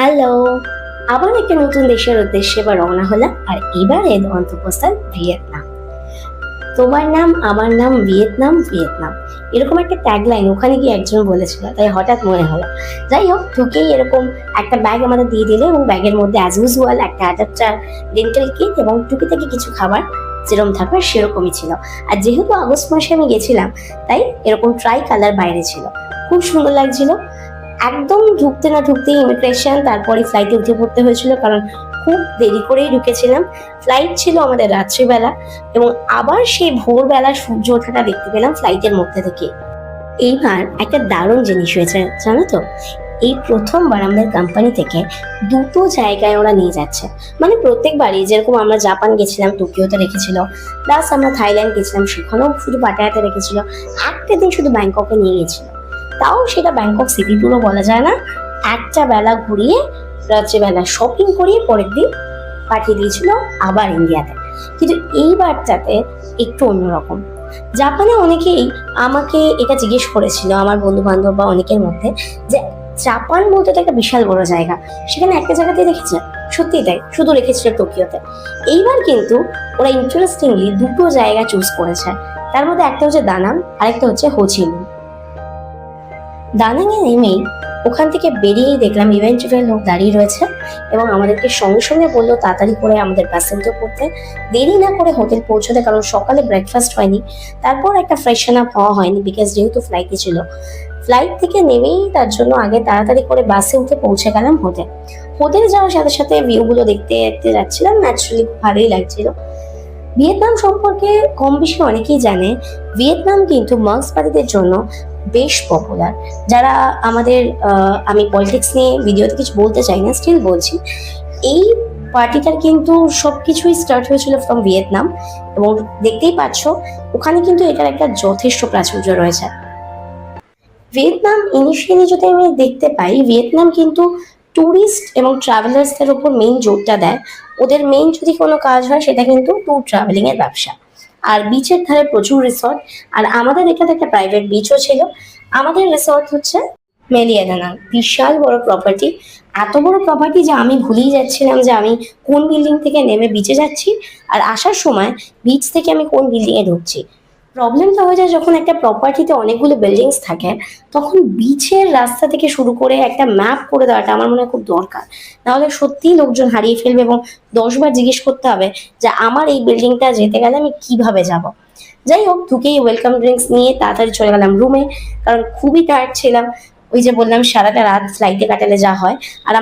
Hello, আবার একটা নতুন দেশের উদ্দেশ্যে এবার রওনা হলাম। আর এবারে গন্তব্যস্থান ভিয়েতনাম। তোমার নাম আমার নাম ভিয়েতনাম ভিয়েতনাম, এরকম একটা ট্যাগলাইন ওখানে গিয়ে একজন বলেছিল, তাই হঠাৎ মনে হলো। যাই হোক, ঢুকেই এরকম একটা ব্যাগ আমাদের দিয়ে দিলে এবং ব্যাগের মধ্যে অ্যাজ ইউজুয়াল একটা অ্যাডাপ্টার, ডেন্টাল কিট এবং টুকিটাকি কিছু খাবার যেরকম থাকবে সেরকমই ছিল। আর যেহেতু আগস্ট মাসে আমি গেছিলাম, তাই এরকম ট্রাই কালার বাইরে ছিল, খুব সুন্দর লাগছিল। একদম ঢুকতে না ঢুকতেই ইমিগ্রেশন, তারপরে ফ্লাইটে উঠে পড়তে হয়েছিল, কারণ খুব দেরি করেই ঢুকেছিলাম। ফ্লাইট ছিল আমাদের রাত্রিবেলা এবং আবার সেই ভোরবেলা সূর্য ওঠাটা দেখতে পেলাম ফ্লাইটের মধ্যে থেকে। এইবার একটা দারুণ জিনিস হয়েছে জানো তো, এই প্রথমবার আমাদের কোম্পানি থেকে দুটো জায়গায় ওরা নিয়ে যাচ্ছে। মানে প্রত্যেকবারই যেরকম আমরা জাপান গেছিলাম, টোকিওতে রেখেছিল, প্লাস আমরা থাইল্যান্ড গেছিলাম, সেখানেও শুধু পাটায়াতে রেখেছিল, একটা দিন শুধু ব্যাংককে নিয়ে গেছিল। তাও সেটা ব্যাংকক সিটি ট্যুরও বলা যায় না, একটা বেলা ঘুরিয়ে রাত্রিবেলা শপিং করিয়ে পরের দিন পাঠিয়ে দিয়েছিল আবার ইন্ডিয়াতে। কিন্তু এইবারটাতে একটু অন্যরকম। জাপানে অনেকেই আমাকে এটা জিজ্ঞেস করেছিল, আমার বন্ধু বান্ধব বা অনেকের মধ্যে, যে জাপান বলতে তো একটা বিশাল বড় জায়গা, সেখানে একটা জায়গাতেই রেখেছে। সত্যিই তাই, শুধু রেখেছিল টোকিওতে। এইবার কিন্তু ওরা ইন্টারেস্টিংলি দুটো জায়গা চুজ করেছে। তার মধ্যে একটা হচ্ছে দানাং, আরেকটা হচ্ছে হোচিমিন। দানাংয়ে নেমেই ওখান থেকে বেরিয়েই দেখলাম ইভেন্টুয়াল লোক দাঁড়িয়ে রয়েছে এবং আমাদেরকে সঙ্গে সঙ্গে বললো তাড়াতাড়ি করে আমাদের বাসে উঠে পড়তে, দেরি না করে হোটেল পৌঁছতে, কারণ সকালে ব্রেকফাস্ট হয়নি, তারপর একটা ফ্রেশন আপ হওয়া হয়নি, বিকজ যেহেতু ফ্লাইটে ছিল। ফ্লাইট থেকে নেমেই তার জন্য আগে তাড়াতাড়ি করে বাসে উঠে পৌঁছে গেলাম হোটেল। হোটেলে যাওয়ার সাথে সাথে ভিউগুলো দেখতে দেখতে যাচ্ছিলাম, ন্যাচারালি ভালোই লাগছিল। ভিয়েতনাম সম্পর্কে কম বেশি অনেকেই জানে, ভিয়েতনাম কিন্তু মার্কসবাদীদের জন্য বেশ পপুলার। যারা আমাদের আমি পলিটিক্স নিয়ে ভিডিওতে কিছু বলতে চাই না, স্টিল বলছি, এই পার্টিটার কিন্তু সবকিছুই স্টার্ট হয়েছিল ফ্রম ভিয়েতনাম এবং দেখতেই পাচ্ছ ওখানে কিন্তু এটার একটা যথেষ্ট প্রাচুর্য রয়েছে। ভিয়েতনাম ইনিশিয়ালি যদি আমি দেখতে পাই, ভিয়েতনাম কিন্তু ট্যুরিস্ট এবং ট্রাভেলার্সদের উপর মেইন জোরটা দেয়। ওদের মেইন যদি কোনো কাজ হয় সেটা কিন্তু ট্যুর ট্রাভেলিং এর ব্যবসা। আর বিচের ধারে প্রচুর রিসর্ট, আর আমাদের এখানে একটা প্রাইভেট বিচও ছিল। আমাদের রিসর্ট হচ্ছে মেলিয়া দানাং, বিশাল বড় প্রপার্টি। এত বড় প্রপার্টি যে আমি ভুলেই যাচ্ছিলাম যে আমি কোন বিল্ডিং থেকে নেমে বিচে যাচ্ছি, আর আসার সময় বিচ থেকে আমি কোন বিল্ডিং এ ঢুকছি। প্রবলেমটা হয়ে যায় যখন একটা প্রপার্টিতে অনেকগুলো বিল্ডিংস থাকে, তখন বিচের রাস্তা থেকে শুরু করে একটা ম্যাপ করে দেওয়াটা আমার মনে হয় খুব দরকার। নাহলে সত্যিই লোকজন হারিয়ে ফেলবে এবং 10বার জিজ্ঞেস করতে হবে যে আমার এই বিল্ডিংটা যেতে গেলে আমি কিভাবে যাব। যাই হোক, ঢুকেই ওয়েলকাম ড্রিঙ্কস নিয়ে তাড়াতাড়ি চলে গেলাম রুমে, কারণ খুবই টায়ার্ড ছিলাম। ওই যে বললাম সারাটা রাত ফ্লাইটে কাটালে যা হয়। আর